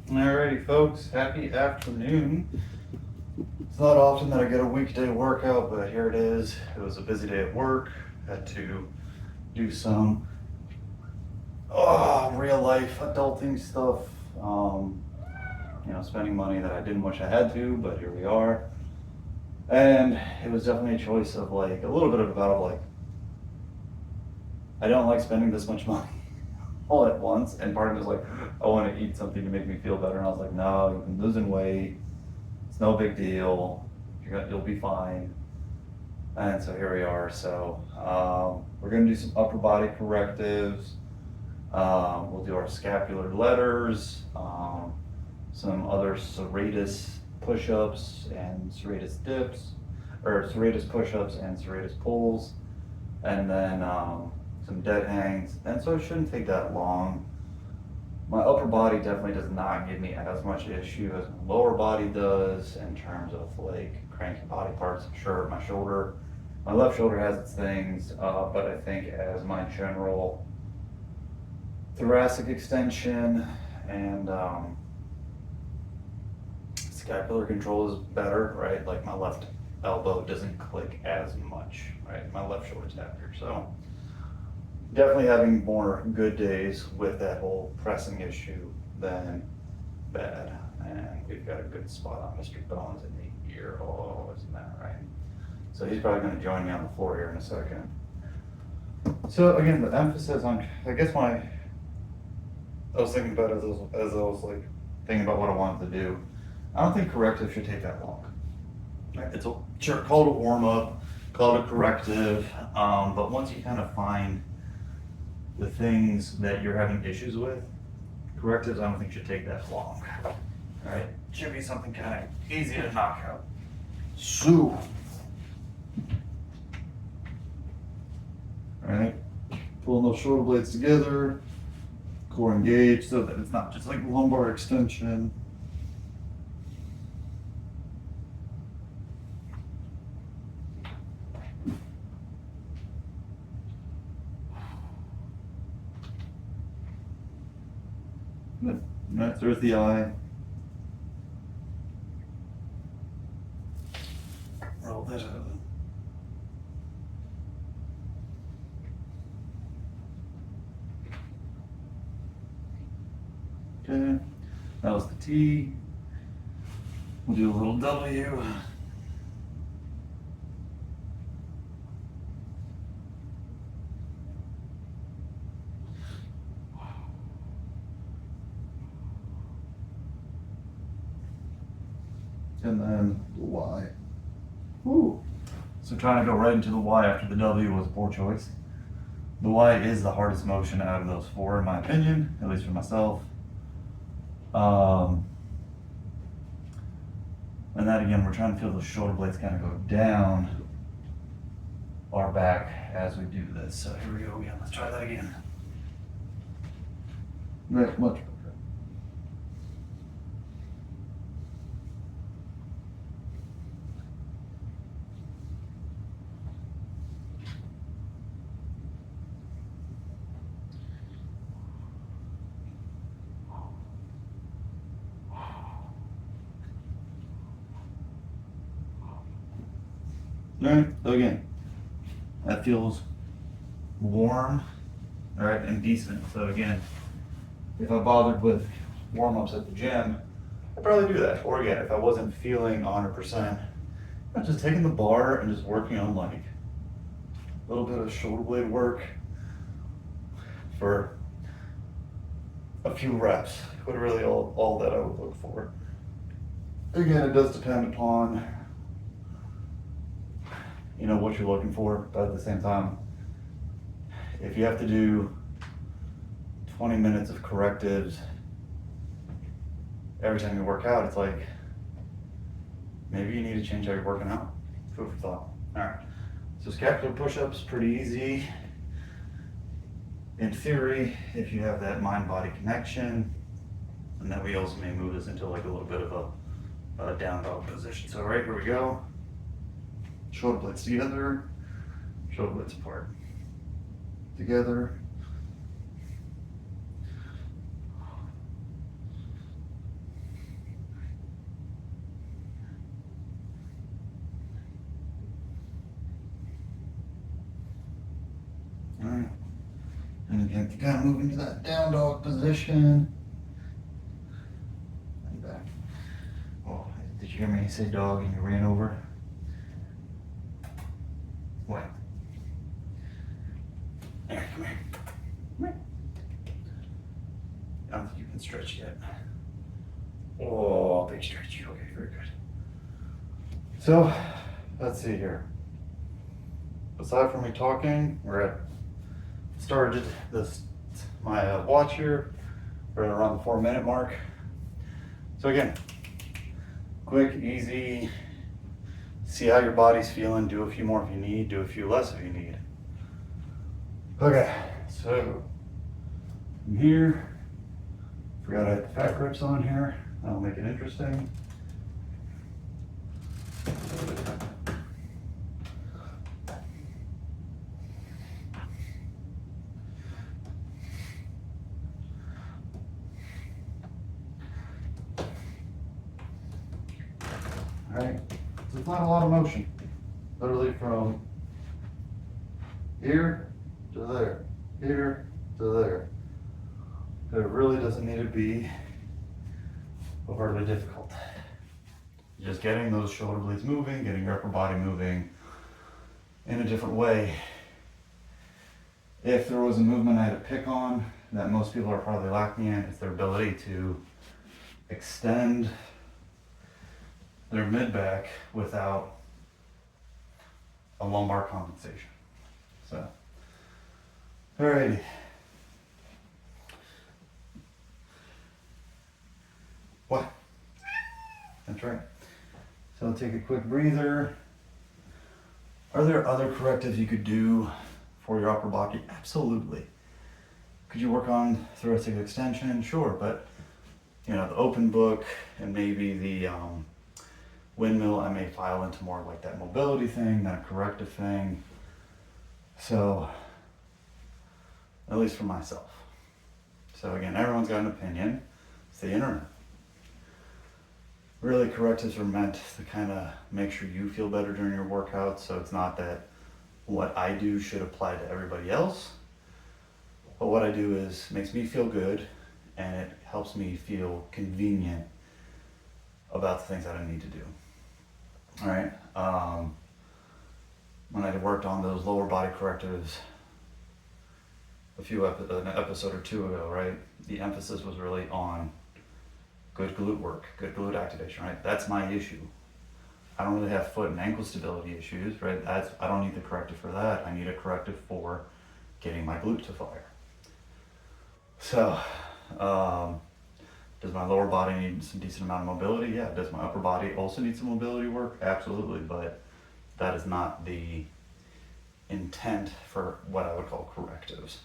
Alrighty folks, happy afternoon. It's not often that I get a weekday workout, but here it is. It was a busy day at work. Had to do some real life adulting stuff. Spending money that I didn't wish I had to, but here we are. And it was definitely a choice of like a little bit of a battle of like, I don't like spending this much money all at once. And part of it was like, I want to eat something to make me feel better. And I was like, no, you've been losing weight. It's no big deal. You'll be fine. And so here we are. So we're going to do some upper body correctives. We'll do our scapular letters, some other serratus push-ups and serratus dips, or serratus push-ups and serratus pulls, and then some dead hangs. And so it shouldn't take that long. My upper body definitely does not give me as much issue as my lower body does in terms of like cranky body parts. Sure, my shoulder, my left shoulder has its things, but I think as my general thoracic extension and scapular control is better, right? Like my left elbow doesn't click as much, right? My left shoulder's happier. So definitely having more good days with that whole pressing issue than bad. And we've got a good spot on Mr. Bones in the ear. Oh, isn't that right? So he's probably going to join me on the floor here in a second. So again, the emphasis on, I guess I was thinking about it as I was like thinking about what I wanted to do. I don't think corrective should take that long. It's call it a warm up, call it a corrective, but once you kind of find the things that you're having issues with, correctives I don't think should take that long. All right, should be something kind of easy to knock out. So, all right, pulling those shoulder blades together, core engaged so that it's not just like lumbar extension. Right, there's the eye. Roll that out. Okay, that was the T. We'll do a little W. And then the Y. Ooh. So trying to go right into the Y after the W was a poor choice. The Y is the hardest motion out of those four, in my opinion, at least for myself. And that again, we're trying to feel those shoulder blades kind of go down our back as we do this. So here we go again. Let's try that again. Right, much better. All right, so again, that feels warm, all right, and decent. So again, if I bothered with warm-ups at the gym, I'd probably do that. Or again, if I wasn't feeling 100%, I'm just taking the bar and just working on like a little bit of shoulder blade work for a few reps. But really all that I would look for. Again, it does depend upon what you're looking for, but at the same time, if you have to do 20 minutes of correctives every time you work out, it's like maybe you need to change how you're working out. Food for thought. All right, so scapular push-ups, pretty easy in theory if you have that mind-body connection, and then we also may move this into like a little bit of a down dog position. So right, here we go. Shoulder blades together, shoulder blades apart. Together. Alright, you kind of move into that down dog position. And back. Oh, did you hear me say dog and you ran over? What? There, come here. Come here. I don't think you can stretch yet. Oh, big stretch. Okay, very good. So, let's see here. Aside from me talking, we're at started this my watch here. We're at around the 4-minute mark. So again, quick, easy. See how your body's feeling. Do a few more if you need. Do a few less if you need. Okay, so from here, forgot I had the fat grips on here. That'll make it interesting. All right, so it's not a lot of motion. Literally from here to there, here to there. It really doesn't need to be overly difficult. Just getting those shoulder blades moving, getting your upper body moving in a different way. If there was a movement I had to pick on that most people are probably lacking in, it's their ability to extend their mid-back without a lumbar compensation. So, alrighty. What? That's right. So take a quick breather. Are there other correctives you could do for your upper body? Absolutely. Could you work on thoracic extension? Sure, but you know, the open book and maybe the windmill, I may file into more like that mobility thing, that corrective thing. So, at least for myself. So again, everyone's got an opinion. It's the internet. Really, correctives are meant to kind of make sure you feel better during your workout, so it's not that what I do should apply to everybody else, but what I do is makes me feel good and it helps me feel convenient about the things that I need to do. All right. When I worked on those lower body correctives an episode or two ago, right, the emphasis was really on good glute work, good glute activation, right? That's my issue. I don't really have foot and ankle stability issues, right? I don't need the corrective for that. I need a corrective for getting my glute to fire. So, does my lower body need some decent amount of mobility? Yeah. Does my upper body also need some mobility work? Absolutely, but that is not the intent for what I would call correctives.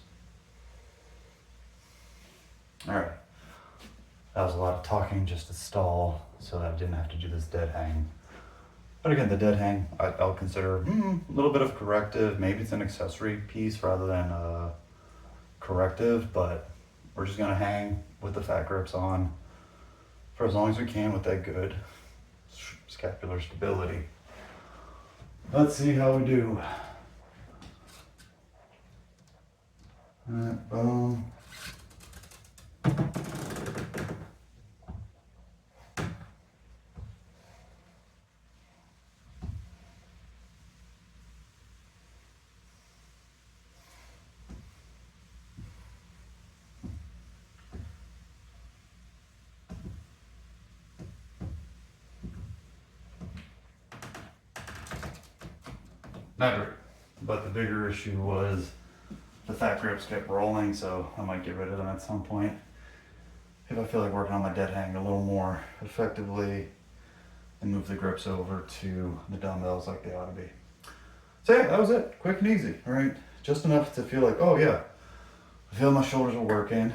All right. That was a lot of talking just to stall so that I didn't have to do this dead hang. But again, the dead hang, I'll consider a little bit of corrective. Maybe it's an accessory piece rather than a corrective, but we're just gonna hang with the fat grips on for as long as we can with that good scapular stability. Let's see how we do. All right, boom. Not great, but the bigger issue was the fat grips kept rolling, so I might get rid of them at some point if I feel like working on my dead hang a little more effectively and move the grips over to the dumbbells like they ought to be. So yeah, that was it. Quick and easy, all right? Just enough to feel like, oh yeah, I feel my shoulders are working.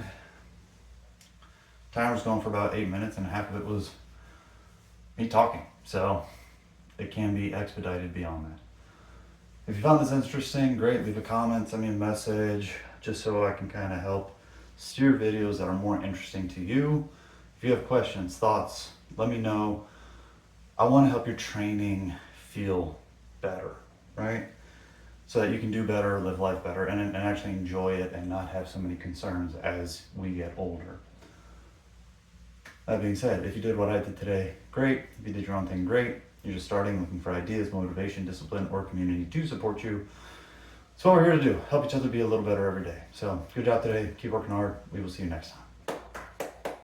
Timer was going for about 8 minutes and half of it was me talking. So it can be expedited beyond that. If you found this interesting, great, leave a comment, send me a message, just so I can kind of help steer videos that are more interesting to you. If you have questions, thoughts, let me know. I want to help your training feel better, right? so that you can do better, live life better, and actually enjoy it and not have so many concerns as we get older. That being said, if you did what I did today, great. If you did your own thing, great. You're just starting, looking for ideas, motivation, discipline, or community to support you. That's what we're here to do, help each other be a little better every day. So good job today, keep working hard. We will see you next time.